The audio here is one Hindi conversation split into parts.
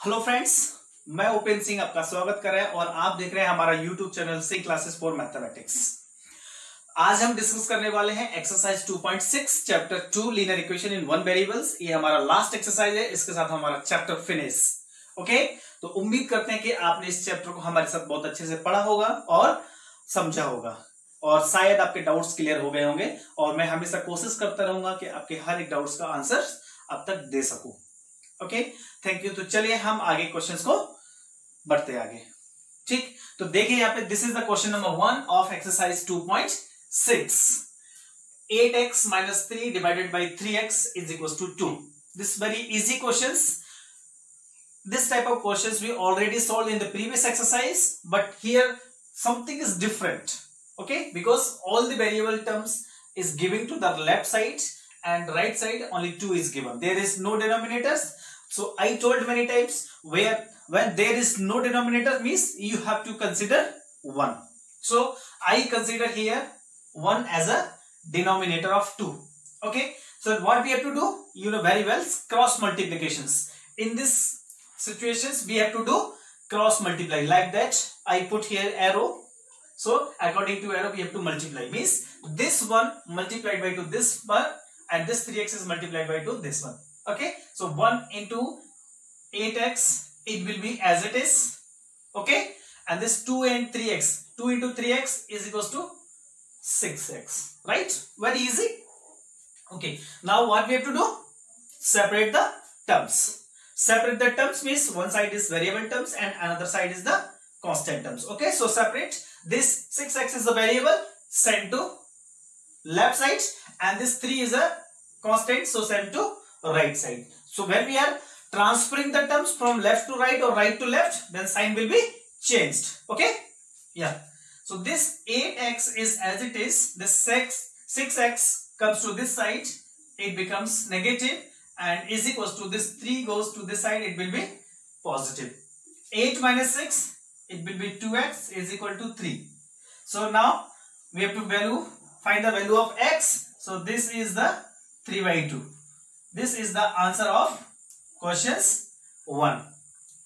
हेलो फ्रेंड्स, मैं उपेंद्र सिंह आपका स्वागत कर रहे हैं और आप देख रहे हैं हमारा YouTube channel Singh classes for mathematics. आज हम डिस्कस करने वाले हैं exercise 2.6 chapter 2 linear equation in one variables. ये हमारा लास्ट एक्सरसाइज है, इसके साथ हमारा चैप्टर फिनिश। ओके, तो उम्मीद करते हैं कि आपने इस चैप्टर को हमारे साथ बहुत अच्छे से पढ़ा होगा और समझा होगा और शायद आपके डाउट्स क्लियर हो गए होंगे। और मैं हमेशा कोशिश करता रहूंगा कि आपके हर एक डाउट्स का आंसर अब तक दे सकूं। Okay, thank you. तो चलिए हम आगे क्वेश्चंस को बढ़ते आगे। ठीक, तो देखिए यहाँ पे this is the question number 1 of exercise 2.6। 8x minus 3 divided by 3x is equals to 2. This very easy questions. This type of questions we already solved in the previous exercise, but here something is different. Okay, because all the variable terms is given to the left side and right side only 2 is given. There is no denominators. So I told many times when there is no denominator means you have to consider 1. So I consider here 1 as a denominator of 2. Okay, so what we have to do, you know very well, cross multiplications. In this situations we have to do cross multiply like that. I put here arrow. So according to arrow we have to multiply, means this one multiplied by 2 this one and this 3x is multiplied by 2 this one. Okay, so 1 into 8x it will be as it is. Okay, and this 2 and 3x, 2 into 3x is equals to 6x, right? Very easy. Okay, now what we have to do, separate the terms. Separate the terms means one side is variable terms and another side is the constant terms. Okay, so separate. This 6x is the variable, send to left side, and this 3 is a constant, so send to right side. So when we are transferring the terms from left to right or right to left, then sign will be changed. Okay, yeah. So this 8x is as it is, this 6x comes to this side, it becomes negative, and is equals to this 3 goes to this side, it will be positive. 8 minus 6, it will be 2x is equal to 3. So now we have to find the value of x. So this is the 3 by 2. This is the answer of questions 1.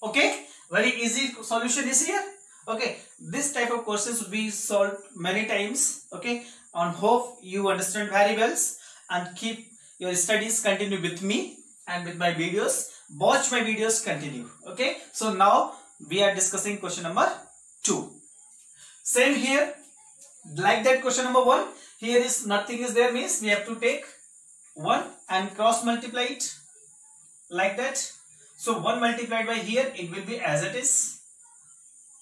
Okay, very easy solution is here. Okay, this type of questions we solved many times. Okay, on hope you understand very well and keep your studies continue with me and with my videos. Watch my videos continue. Okay, so now we are discussing question number 2. Same here, like that question number 1. Here is nothing is there, means we have to take 1 and cross multiply it like that. So 1 multiplied by here, it will be as it is.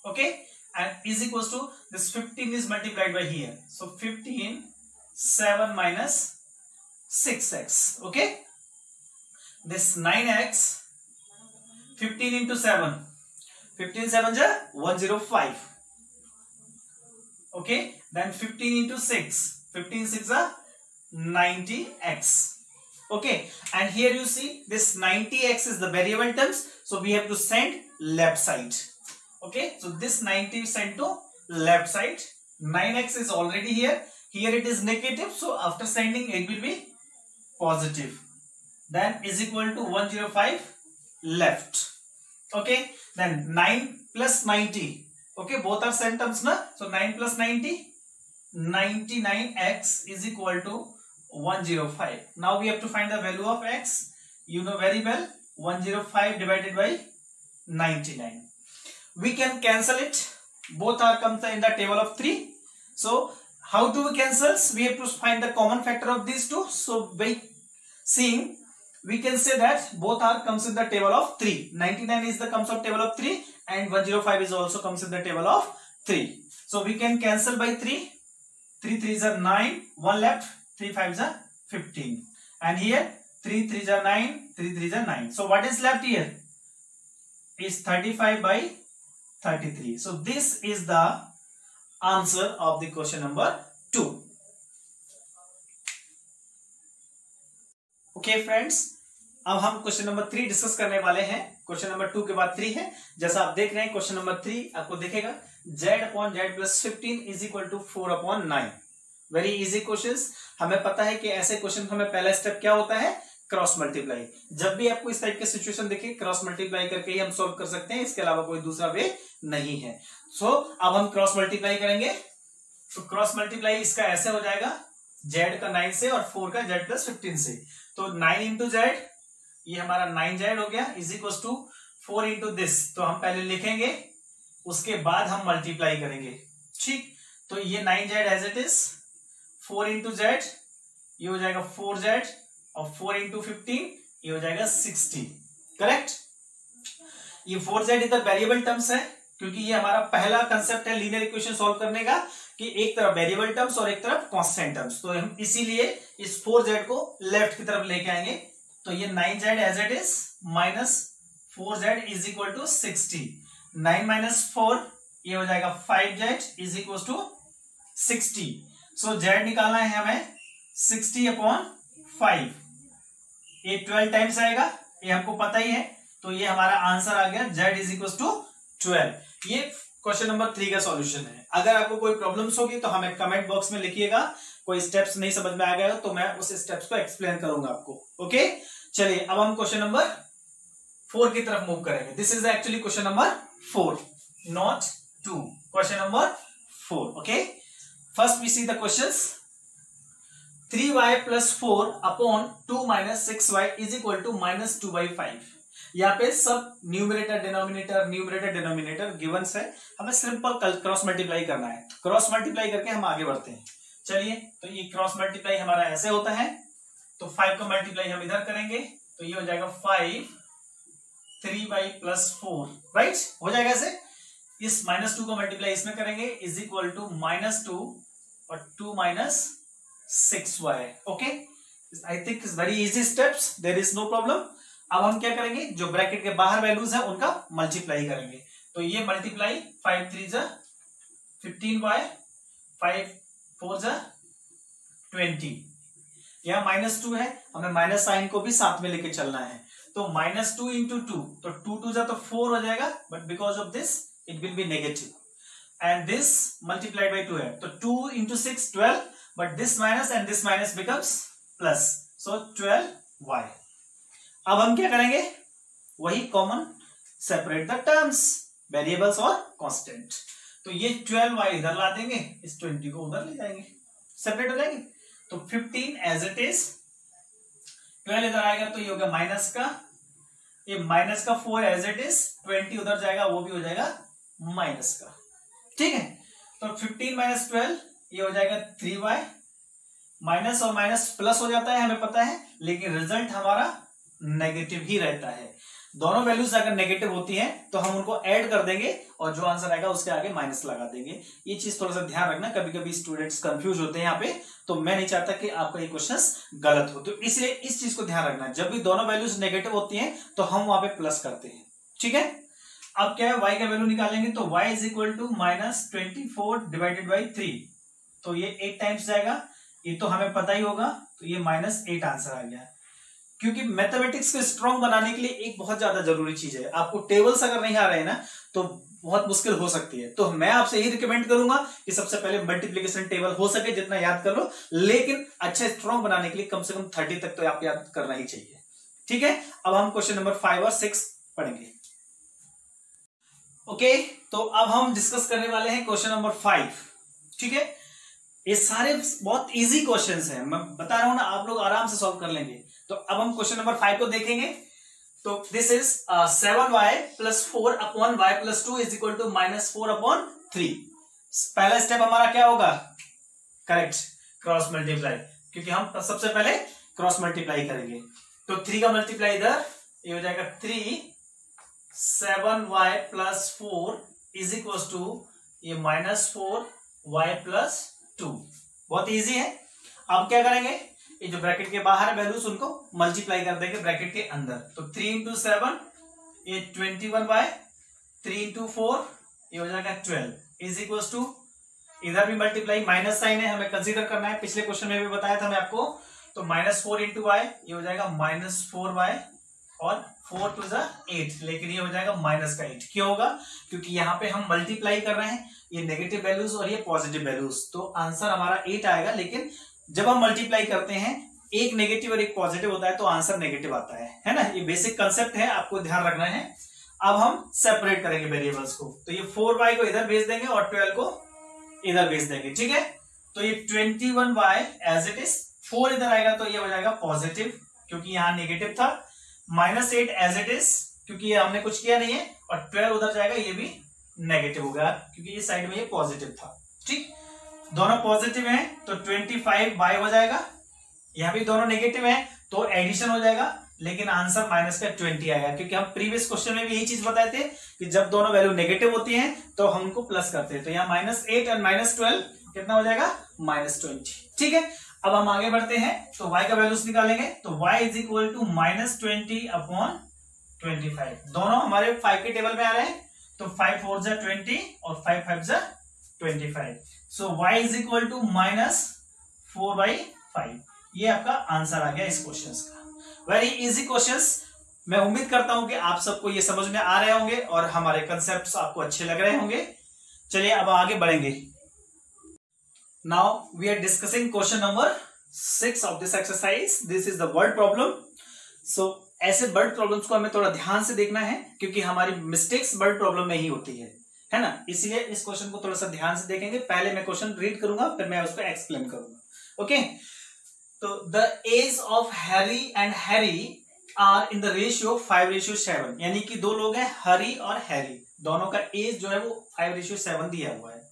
Okay, and is equals to this 15 is multiplied by here. So 15, 7 minus 6x. Okay, this 9x, 15 into 7, 15 7 ja 105. Okay, then 15 into 6, 15 6 ja 90x. Okay, and here you see this 90x is the variable terms, so we have to send left side. Okay, so this 90 sent to left side. 9x is already here it is negative, so after sending it will be positive, then is equal to 105 left. Okay, then 9 plus 90. Okay, both are same terms na, so 9 plus 90, 99x is equal to 105. Now we have to find the value of x. You know very well, 105 divided by 99. We can cancel it. Both are comes in the table of 3. So how do we cancel? We have to find the common factor of these two. So by seeing, we can say that both are comes in the table of 3. 99 is the comes of table of 3 and 105 is also comes in the table of 3. So we can cancel by 3. 3 3s are 9, 1 left, 3 5s are 15, and here 3 3s are 9, 3 3s are 9. So what is left here is 35 by 33. So this is the answer of the question number 2. Okay friends, अब हम क्वेश्चन नंबर 3 डिस्कस करने वाले हैं। क्वेश्चन नंबर 2 के बाद 3 है। जैसा आप देख रहे हैं क्वेश्चन नंबर 3 आपको देखेगा z upon z plus 15 is equal to 4 upon 9. Very easy questions. हमें पता है कि ऐसे क्वेश्चन हमें पहला स्टेप क्या होता है क्रॉस मल्टीप्लाई। जब भी आपको इस टाइप की सिचुएशन दिखे, क्रॉस मल्टीप्लाई करके ही हम सॉल्व कर सकते हैं, इसके अलावा कोई दूसरा वे नहीं है। सो अब हम क्रॉस मल्टीप्लाई करेंगे। तो क्रॉस मल्टीप्लाई इसका ऐसे हो जाएगा, z का 9 से और 4 का z प्लस 15 से। तो 9 इंटू जेड, ये हमारा 9z हो गया, is equal to 4 into this. तो हम पहले लिखेंगे, उसके बाद हम मल्टीप्लाई करेंगे। ठीक, तो ये 9z as it is, 4 into Z, ये हो जाएगा 4z, और 4 इंटू 15 ये हो जाएगा 60। करेक्ट। ये 4z इधर वेरिएबल टर्म्स है, क्योंकि ये हमारा पहला कंसेप्ट है लीनियर इक्वेशन सॉल्व करने का, कि एक तरफ वेरिएबल टर्म्स और एक तरफ कांस्टेंट टर्म्स। तो हम इसीलिए इस 4z को लेफ्ट की तरफ लेके आएंगे। तो ये 9z as it is minus 4z is equal to 60। 9 minus 4 ये हो जाएगा 5z is equal to 60। So z निकालना है हमें 60 अपॉन 5। ये 12 टाइम्स आएगा, ये हमको पता ही है। तो ये हमारा आंसर आ गया, z इज इक्वल टू 12। ये क्वेश्चन नंबर 3 का सॉल्यूशन है। अगर आपको कोई प्रॉब्लम्स होगी तो हमें कमेंट बॉक्स में लिखिएगा। कोई स्टेप्स नहीं समझ में आ गया तो मैं उस स्टेप्स को एक्सप्लेन करूंगा आपको। ओके, चलिए अब हम क्वेश्चन नंबर 4 की तरफ मूव करेंगे। This is actually question number 4, not 2। Question number 4। Okay, first we see the questions. 3y plus 4 upon 2 minus 6y is equal to minus 2/5। यहाँ पे सब न्यूमरेटर डिनोमिनेटर गिवंस है, हमें सिंपल क्रॉस मल्टीप्लाई करना है। क्रॉस मल्टीप्लाई करके हम आगे बढ़ते हैं। चलिए, तो ये क्रॉस मल्टीप्लाई हमारा ऐसे होता है। तो 5 का मल्टीप्लाई हम इधर करेंगे, तो ये हो जाएगा 5 3y प्लस 4, राइट, हो जाएगा ऐसे। इस -2 का मल्टीप्लाई इसमें करेंगे, इज इक्वल टू -2 और 2 minus 6y। Okay, I think is very easy steps, there is no problem. अब हम क्या करेंगे, जो ब्रैकेट के बाहर वैल्यूज है उनका मल्टीप्लाई करेंगे। तो ये मल्टीप्लाई 5 3 जा 15y, 5 4 जा 20। यहां -2 है, हमें माइनस साइन को भी साथ में लेके चलना है। तो -2 इंटू 2, तो 2 2 जा तो 4 हो जाएगा, but because of this it will be negative and this multiplied by 2 है। तो 2 into 6 12, but this minus and this minus becomes plus, so 12y। अब हम क्या करेंगे, वही common separate the terms, variables और कांस्टेंट। तो ये 12y इधर ला देंगे, इस 20 को उधर ले जाएंगे, सेपरेट हो जाएंगे। तो 15 एज इट इज, 12 इधर आएगा तो ये होगा माइनस का, ये माइनस का 4 एज इट इज, 20 उधर जाएगा वो भी हो जाएगा माइनस का। ठीक है, तो 15 माइनस 12 ये हो जाएगा 3y। माइनस और माइनस प्लस हो जाता है, हमें पता है, लेकिन रिजल्ट हमारा नेगेटिव ही रहता है। दोनों वैल्यूज अगर नेगेटिव होती हैं तो हम उनको ऐड कर देंगे और जो आंसर आएगा उसके आगे माइनस लगा देंगे। ये चीज थोड़ा सा ध्यान रखना, कभी कभी स्टूडेंट्स कंफ्यूज होते हैं यहाँ पे, तो मैं नहीं चाहता कि आपका ये क्वेश्चन गलत हो। तो इसलिए इस चीज को ध्यान रखना, जब भी दोनों वैल्यूज नेगेटिव होती हैं तो हम वहां पे प्लस करते हैं। ठीक है, अब क्या है, y का वैल्यू निकालेंगे, तो y is equal to -24 divided by 3। तो ये 8 टाइम्स जाएगा, ये तो हमें पता ही होगा, तो ये -8 आंसर आ गया। क्योंकि मैथमेटिक्स को स्ट्रॉन्ग बनाने के लिए एक बहुत ज्यादा जरूरी चीज है, आपको टेबल्स अगर नहीं आ रहे हैं ना तो बहुत मुश्किल हो सकती है। तो मैं आपसे यही रिकमेंड करूंगा कि सबसे पहले मल्टीप्लिकेशन टेबल हो सके जितना याद कर लो, लेकिन अच्छे स्ट्रॉन्ग बनाने के लिए कम से कम 30 तक तो आप याद करना ही चाहिए। ठीक है, अब हम क्वेश्चन नंबर 5 और 6 पढ़ेंगे। ओके, तो अब हम डिस्कस करने वाले हैं क्वेश्चन नंबर 5। ठीक है, ये सारे बहुत इजी क्वेश्चंस हैं, मैं बता रहा हूं ना, आप लोग आराम से सॉल्व कर लेंगे। तो अब हम क्वेश्चन नंबर 5 को देखेंगे। तो this is 7y plus 4 upon y plus 2 is equal to -4 upon 3। पहला स्टेप हमारा क्या होगा, करेक्ट, क्रॉस मल्टीप्लाई, क्योंकि हम सबसे पहले क्रॉस मल्टीप्लाई करेंगे। तो 3 का मल्टीप्लाई इधर, ये हो जाएगा 3, 7y plus 4 is equal to ये -4y प्लस 2। बहुत इजी है। अब क्या करेंगे, ये जो ब्रैकेट के बाहर वैल्यूज उनको मल्टीप्लाई कर देंगे ब्रैकेट के अंदर। तो 3 इंटू 7 ये 21y, 3 इंटू 4 ये हो जाएगा 12 इज इक्वल टू, इधर भी मल्टीप्लाई, माइनस साइन है, हमें कंसीडर करना है, पिछले क्वेश्चन में भी बताया था मैं आपको। तो -4 इंटू y ये हो जाएगा -4y और 4 टू 8, लेकिन ये हो जाएगा -8। क्यों होगा, क्योंकि यहाँ पे हम मल्टीप्लाई कर रहे हैं, ये नेगेटिव वैल्यूज और ये पॉजिटिव वैल्यूज, तो आंसर हमारा 8 आएगा। लेकिन जब हम मल्टीप्लाई करते हैं एक नेगेटिव और एक पॉजिटिव होता है तो आंसर नेगेटिव आता है ना। ये बेसिक कंसेप्ट है, आपको ध्यान रखना है। अब हम सेपरेट करेंगे वेरिएबल्स को, तो ये 4y को इधर भेज देंगे और 12 को इधर भेज देंगे, ठीक है। तो ये 21y एज इट इज, 4 इधर आएगा तो ये हो जाएगा पॉजिटिव क्योंकि यहां नेगेटिव था, -8 एज इट इज क्योंकि ये हमने कुछ किया नहीं है, और 12 उधर जाएगा, ये भी नेगेटिव होगा क्योंकि ये साइड में ये पॉजिटिव था, ठीक। दोनों पॉजिटिव हैं तो 25y हो जाएगा, यहां भी दोनों नेगेटिव हैं तो एडिशन हो जाएगा, लेकिन आंसर माइनस का 20 आएगा क्योंकि हम प्रीवियस क्वेश्चन में भी यही चीज बताए थे कि जब दोनों वैल्यू नेगेटिव होती हैं तो हम उनको प्लस करते हैं। तो यहाँ -8 और -12 कितना हो जाएगा, -20, ठीक है। अब हम आगे बढ़ते हैं तो y का वैल्यूज निकालेंगे, तो y इज इक्वल टू -20/25। दोनों हमारे 5 के टेबल में आ रहे हैं, तो 5 4 जा 20 और 5 5 जा 25। सो y इज इक्वल टू -4/5। ये आपका आंसर आ गया इस क्वेश्चन का। Very easy questions. मैं उम्मीद करता हूं कि आप सबको ये समझ में आ रहे होंगे और हमारे कंसेप्ट्स आपको अच्छे लग रहे होंगे। चलिए अब आगे बढ़ेंगे। Now we are discussing question number 6 of this exercise. This is the word problem. So ऐसे वर्ड प्रॉब्लम्स को हमें थोड़ा ध्यान से देखना है क्योंकि हमारी मिस्टेक्स वर्ड प्रॉब्लम में ही होती है ना। इसलिए इस क्वेश्चन को थोड़ा सा ध्यान से देखेंगे। पहले मैं क्वेश्चन रीड करूंगा, फिर मैं उसको एक्सप्लेन करूंगा। ओके, तो the age of Harry and Harry are in the ratio 5:7, यानी कि दो लोग हैं हरी और हैरी, दोनों का एज जो है वो 5:7 दिया हुआ है।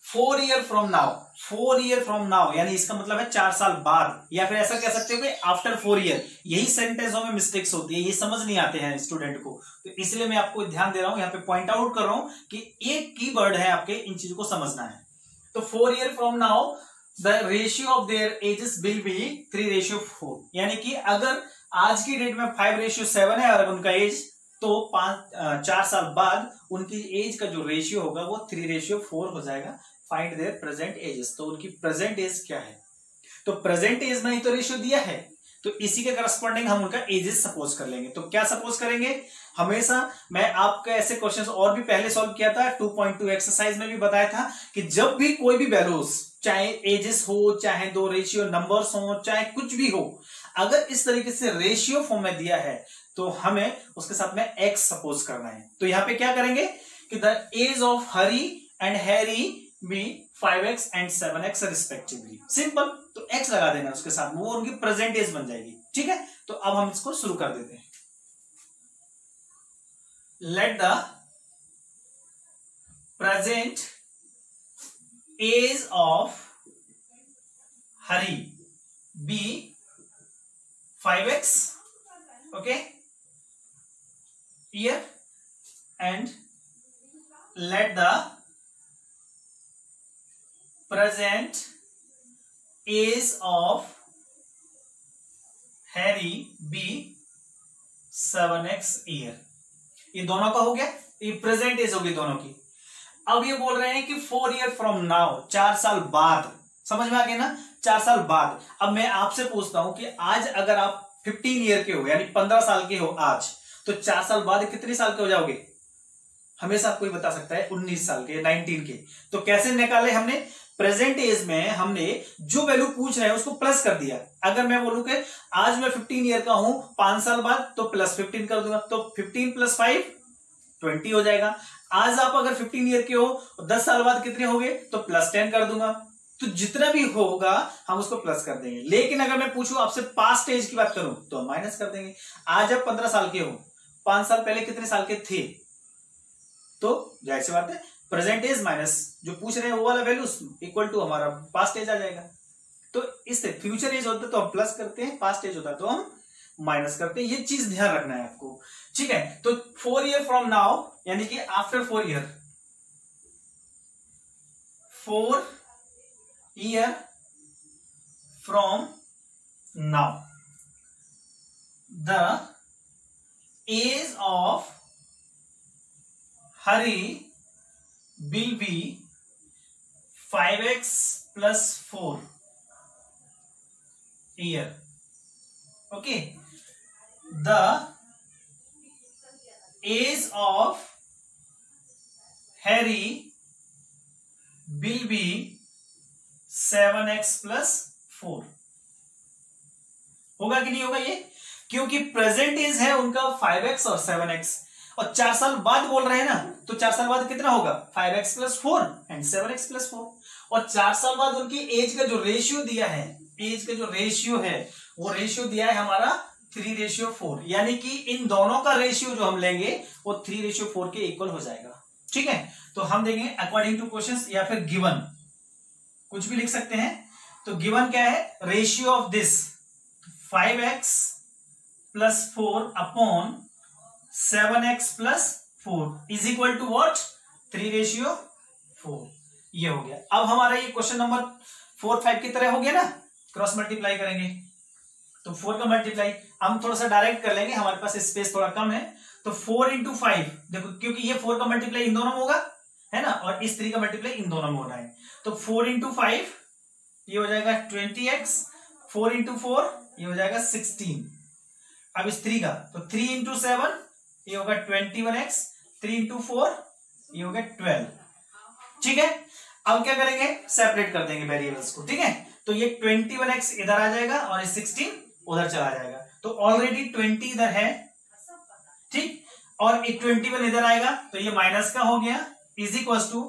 4 year from now, 4 year from now यानी इसका मतलब है 4 साल बाद, या फिर ऐसा कह सकते हो कि आफ्टर 4 ईयर। यही सेंटेंसों में मिस्टेक्स होती है, ये समझ नहीं आते हैं स्टूडेंट को, तो इसलिए मैं आपको ध्यान दे रहा हूं, यहाँ पे पॉइंट आउट कर रहा हूं कि एक कीवर्ड है, आपके इन चीजों को समझना है। तो 4 year from now the ratio of their edges will be 3:4, यानी कि अगर आज की डेट में 5:7 है और उनका एज, तो 4 साल बाद उनकी एज का जो रेशियो होगा वो 3:4 हो जाएगा। फाइंड देयर प्रेजेंट एजेस, तो उनकी प्रेजेंट एज क्या है, तो प्रेजेंट एज में ही तो रेशियो दिया है, तो इसी के करस्पॉन्डिंग हम उनका एजेस सपोज कर लेंगे। तो क्या सपोज करेंगे, हमेशा मैं आपका ऐसे क्वेश्चंस और भी पहले सॉल्व किया था, 2.2 एक्सरसाइज में भी बताया था कि जब भी कोई भी वैल्यूज, चाहे एजेस हो, चाहे दो रेशियो नंबर्स हो, चाहे कुछ भी हो, अगर इस तरीके से रेशियो फॉर्म में दिया है तो हमें उसके साथ में एक्स सपोज करना है। तो यहां पे क्या करेंगे कि the age of Hari and Harry be 5x and 7x respectively. Simple, तो x लगा देना उसके साथ, वो उनकी प्रेजेंट एज बन जाएगी, ठीक है। तो अब हम इसको शुरू कर देते हैं। Let the present age of Hari be 5x, okay, year, and let the present age of Harry be 7x year। ये दोनों का हो गया, ये प्रेजेंट एज होगी दोनों की। अब ये बोल रहे हैं कि 4 ईयर फ्रॉम नाउ, 4 साल बाद, समझ में आ गया ना, 4 साल बाद। अब मैं आपसे पूछता हूं कि आज अगर आप 15 ईयर के हो, यानी 15 साल के हो आज, तो 4 साल बाद कितने साल के हो जाओगे, हमेशा कोई बता सकता है 19 साल के, 19 के। तो कैसे निकाले हमने, प्रेजेंट एज में हमने जो वैल्यू पूछ रहे हैं उसको प्लस कर दिया। अगर मैं बोलूं कि आज मैं 15 ईयर का हूं, 5 साल बाद, तो +15 कर दूंगा, तो 15 + 5 20 हो जाएगा। आज आप अगर 15 ईयर के हो, 10 साल बाद कितने हो गए, तो +10 कर दूंगा। तो जितना भी होगा हम उसको प्लस कर देंगे। लेकिन अगर मैं पूछूं आपसे पास्ट एज की बात करूं तो हम माइनस कर देंगे। आज आप 15 साल के हो, 5 साल पहले कितने साल के थे, तो जाहिर सी बात है प्रेजेंट एज माइनस जो पूछ रहे हैं वो वाला वैल्यू इक्वल टू हमारा पास्ट एज आ जाएगा। तो इससे फ्यूचर एज होता है तो हम प्लस करते हैं, पास्ट एज होता है तो हम माइनस करते हैं। ये चीज ध्यान रखना है आपको, ठीक है। तो 4 ईयर फ्रॉम नाउ यानी कि after 4 year, 4 year from now, the age of Hari will be 5x plus 4 year, okay. The age of Harry will be 7x plus 4, होगा कि नहीं होगा ये? क्योंकि प्रेजेंट एज है उनका 5x और 7x, और 4 साल बाद बोल रहे हैं ना, तो 4 साल बाद कितना होगा? 5x + 4 and 7x + 4। और 4 साल बाद उनकी एज का जो रेशियो दिया है, एज का जो रेशियो है वो रेशियो दिया है हमारा 3:4, यानी कि इन दोनों का रेशियो जो हम लेंगे वो 3:4 के इक्वल हो जाएगा। ठीक है, तो हम देंगे अकॉर्डिंग टू क्वेश्चंस या फिर गिवन, कुछ भी लिख सकते हैं। तो गिवन क्या है? Ratio of this 5x + 4 upon 7x + 4 is equal to what? 3:4। ये हो गया। अब हमारा ये क्वेश्चन नंबर 4, 5 की तरह हो गया ना, क्रॉस मल्टीप्लाई करेंगे तो 4 का मल्टीप्लाई हम थोड़ा सा डायरेक्ट कर लेंगे, हमारे पास स्पेस थोड़ा कम है। तो 4 × 5, देखो क्योंकि ये 4 का मल्टीप्लाई इन दोनों में होगा, है ना, और इस 3 का मल्टीप्लाई इन दोनों में होना है। तो 4 × 5 ये हो जाएगा 20x, 4 × 4 ये हो जाएगा 16। अब इस 3 का, तो 3 × 7 ये होगा 21x, 3 × 4 ये होगा 12। ठीक है, अब क्या करेंगे? सेपरेट कर देंगे वेरिएबल्स को। ठीक है, तो ये 21x इधर आ जाएगा और ये 16 उधर चला जाएगा। तो ऑलरेडी 20 इधर है, ठीक, और 21 इधर आएगा तो ये माइनस का हो गया, इज इक्वल टू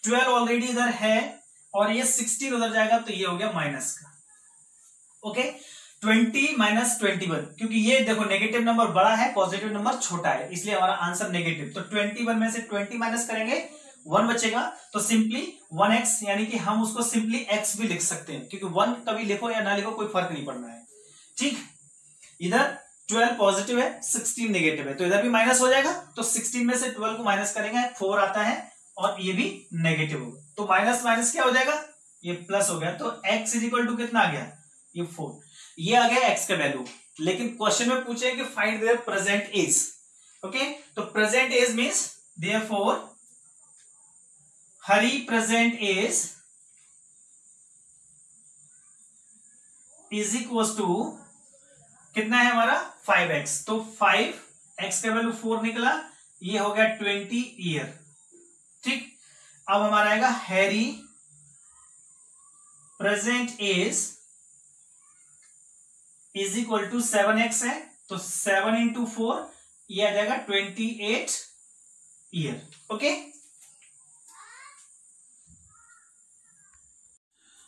12 ऑलरेडी इधर है और ये 16 उधर जाएगा तो ये हो गया माइनस का। ओके, 20 - 21, क्योंकि ये देखो नेगेटिव नंबर बड़ा है, पॉजिटिव नंबर छोटा है, इसलिए हमारा आंसर नेगेटिव। तो 21 में से 20 माइनस करेंगे, 1 बचेगा, तो सिंपली 1x, यानी कि हम उसको सिंपली x भी लिख सकते हैं, क्योंकि 1 कभी लिखो या ना लिखो कोई फर्क नहीं पड़ना है। ठीक, इधर 12 पॉजिटिव है, 16 नेगेटिव है, तो इधर भी माइनस हो जाएगा। तो 16 में से 12 को माइनस करेंगे, 4 आता है और ये भी नेगेटिव होगा, तो माइनस माइनस क्या हो जाएगा? ये प्लस हो गया। तो x इज इक्वल टू कितना आ गया? ये 4। ये आ गया x का वैल्यू। लेकिन क्वेश्चन में पूछे कि find their present age. Okay, तो present age means therefore Hari present age is equal to कितना है हमारा? 5x। तो 5x का वैल्यू 4 निकला, ये हो गया 20 ईयर। ठीक, अब हमारा आएगा Harry present age is equal to 7x है, तो 7 × 4 ये आ जाएगा 28 ईयर। ओके,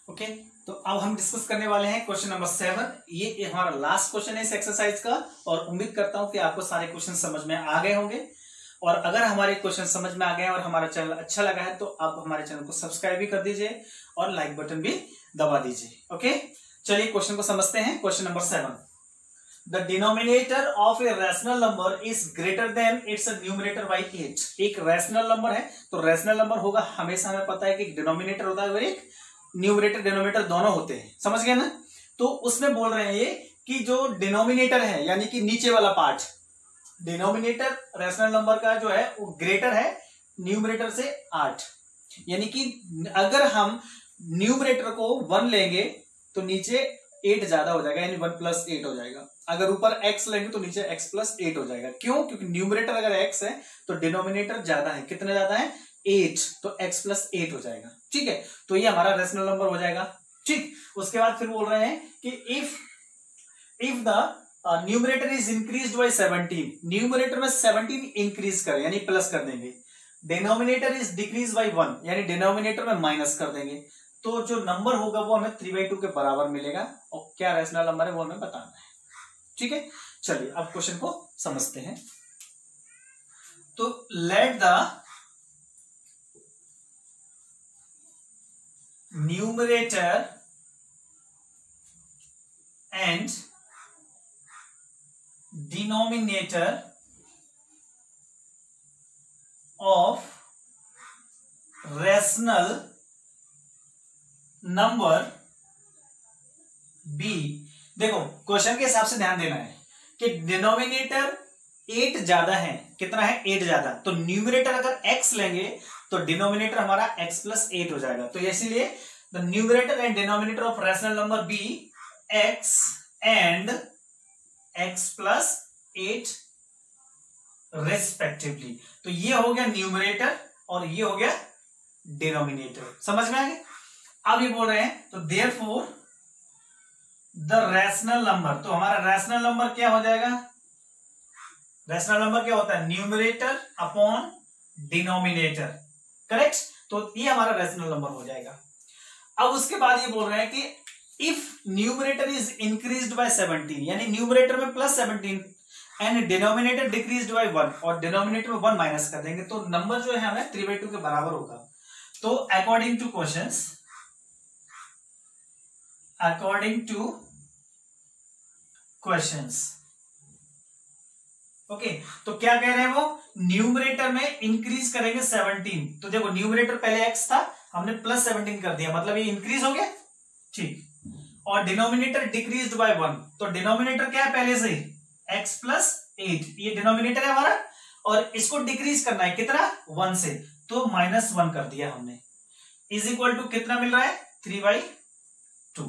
ओके, तो अब हम डिस्कस करने वाले हैं क्वेश्चन नंबर 7। ये हमारा लास्ट क्वेश्चन है इस एक्सरसाइज का, और उम्मीद करता हूं कि आपको सारे क्वेश्चन समझ में आ गए होंगे। और अगर हमारे क्वेश्चन समझ में आ गए और हमारा चैनल अच्छा लगा है तो आप हमारे चैनल को सब्सक्राइब भी कर दीजिए और लाइक बटन भी दबा दीजिए। ओके, चलिए क्वेश्चन को समझते हैं। Question number 7, the denominator of a rational number is greater than it's numerator by 8। एक रैशनल नंबर है, तो रैशनल नंबर होगा, हमेशा हमें पता है कि डिनोमिनेटर होता है और एक न्यूमरेटर डिनोमिनेटर दोनों होते हैं, समझ गए ना। तो उसमें बोल रहे हैं ये कि जो डिनोमिनेटर है, यानी कि नीचे वाला पार्ट, डिनोमिनेटर रैशनल नंबर का जो है वो ग्रेटर है न्यूमरेटर से 8। यानी कि अगर हम न्यूमरेटर को 1 लेंगे तो नीचे 8 ज्यादा हो जाएगा, यानी 1 + 8 हो जाएगा। अगर ऊपर x लेंगे तो नीचे x + 8 हो जाएगा। क्यों? क्योंकि न्यूमरेटर अगर x है तो डिनोमिनेटर ज्यादा है। कितना ज्यादा है? 8, तो x + 8 हो जाएगा। ठीक है, तो ये हमारा रैशनल नंबर हो जाएगा। ठीक, उसके बाद फिर बोल रहे हैं कि if the numerator is increased by 17, numerator में 17 इंक्रीज करें यानी प्लस कर देंगे, डिनोमिनेटर इज डिक्रीज बाय 1 यानी डिनोमिनेटर में माइनस कर देंगे, तो जो नंबर होगा वो हमें 3/2 के बराबर मिलेगा। और क्या रैशनल नंबर है वो हमें बताना है। ठीक है, चलिए अब क्वेश्चन को समझते हैं। तो let the numerator and denominator of rational number be. देखो क्वेश्चन के हिसाब से ध्यान देना है कि डिनोमिनेटर 8 ज्यादा है। कितना है? 8 ज्यादा। तो न्यूमरेटर अगर x लेंगे तो डिनोमिनेटर हमारा x + 8 हो जाएगा। तो इसीलिए the numerator and denominator of rational number be x and x + 8 respectively. तो ये हो गया न्यूमरेटर और ये हो गया डिनोमिनेटर। समझ में आ गया? अब ये बोल रहे हैं तो देयरफॉर द रैशनल नंबर। तो हमारा रैशनल नंबर क्या हो जाएगा? रैशनल नंबर क्या होता है? Numerator upon denominator, correct. तो ये हमारा रैशनल नंबर हो जाएगा। अब उसके बाद ये बोल रहे हैं कि if numerator is increased by 17, यानी न्यूमरेटर में plus 17 and denominator decreased bye 1, और डिनोमिनेटर में 1 माइनस कर देंगे तो नंबर जो है हमें 3/2 के बराबर होगा। तो अकॉर्डिंग टू क्वेश्चंस, ओके, तो क्या कह रहे हैं वो? न्यूमरेटर में इंक्रीज करेंगे 17। तो देखो न्यूमरेटर पहले x था, हमने प्लस 17 कर दिया, मतलब ये इंक्रीज हो गया, ठीक। और डिनोमिनेटर डिक्रीज्ड बाय 1, तो डिनोमिनेटर क्या है पहले से ही x प्लस 8, ये डिनोमिनेटर है हमारा, और इसको डिक्रीज करना है कितना? 1 से, तो -1 कर दिया हमने, इज इक्वल टू कितना मिल रहा है? 3/2,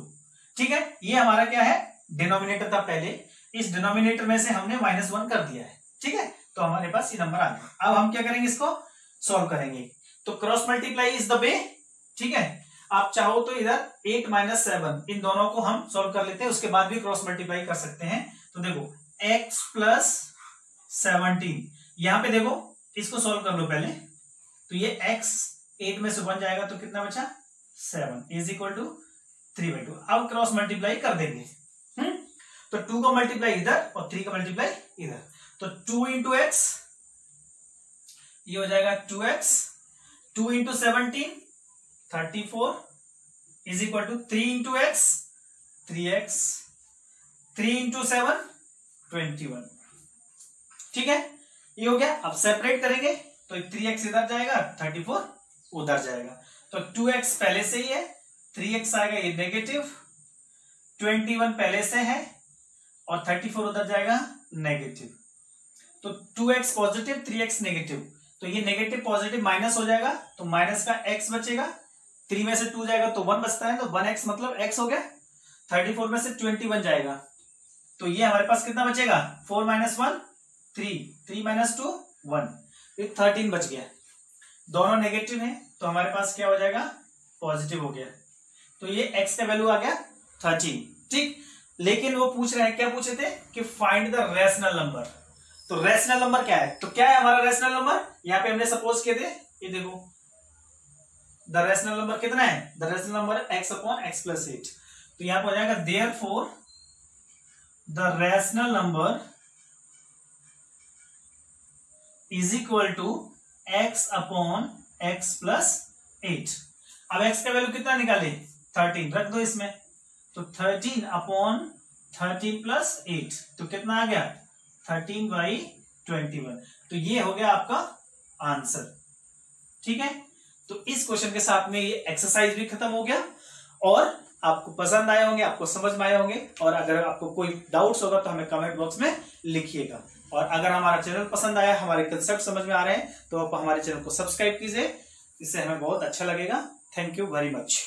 ठीक है। ये हमारा क्या है? डिनोमिनेटर था पहले, इस डिनोमिनेटर में से हमने -1 कर दिया है, ठीक है। तो हमारे पास ये नंबर आ गया। अब हम क्या करेंगे? इसको सॉल्व करेंगे। तो cross multiply is the way, ठीक है। आप चाहो तो इधर 8 - 7 इन दोनों को हम सॉल्व कर लेते हैं, उसके बाद भी क्रॉस मल्टीप्लाई कर सकते हैं। तो देखो x प्लस 17, यहां पे देखो इसको सॉल्व कर लो पहले। तो ये x 8 में से 1 जाएगा तो कितना बचा? 7 इज इक्वल टू 3/2। अब क्रॉस मल्टीप्लाई कर देंगे। तो 2 का मल्टीप्लाई इधर और 3 का मल्टीप्लाई इधर, तो 2 इंटू एक्स, ये हो जाएगा 2x, 2 into 17 34 is equal to 3 into x 3x, 3 into 7 21, ठीक है। ये हो गया। अब सेपरेट करेंगे तो 3x इधर जाएगा, 34 उधर जाएगा, तो 2x पहले से ही है, 3x आएगा, ये नेगेटिव, 21 पहले से है और 34 उधर जाएगा नेगेटिव। तो 2x पॉजिटिव, 3x नेगेटिव, तो ये नेगेटिव पॉजिटिव माइनस हो जाएगा, तो माइनस का x बचेगा, 3 में से 2 जाएगा तो 1 बचता है, तो 1x मतलब x हो गया। 34 में से 21 जाएगा, तो ये हमारे पास कितना बचेगा? 4 - 1 3, 3 - 2 1, ये 13 बच गया। दोनों नेगेटिव है तो हमारे पास क्या हो जाएगा? पॉजिटिव हो गया। तो ये x का वैल्यू आ गया 13, ठीक। लेकिन वो पूछ रहे हैं, क्या पूछे थे? कि फाइंड द रैशनल नंबर। तो रैशनल नंबर क्या है? तो क्या है हमारा रैशनल नंबर? यहां पे हमने सपोज किए थे, ये देखो द रैशनल नंबर कितना है? The rational number x/x + 8। तो यहां पर हो जाएगा therefore the rational number is equal to x/x + 8। अब x का वैल्यू कितना निकाले? 13 रख दो इसमें, तो 13/13 + 8, तो कितना आ गया? 13/21। तो ये हो गया आपका आंसर, ठीक है। तो इस क्वेश्चन के साथ में ये एक्सरसाइज भी खत्म हो गया, और आपको पसंद आए होंगे, आपको समझ में आए होंगे, और अगर आपको कोई डाउट्स होगा तो हमें कमेंट बॉक्स में लिखिएगा। और अगर हमारा चैनल पसंद आया, हमारे कंसेप्ट समझ में आ रहे हैं, तो आप हमारे चैनल को सब्सक्राइब कीजिए, इससे हमें बहुत अच्छा लगेगा। Thank you very much.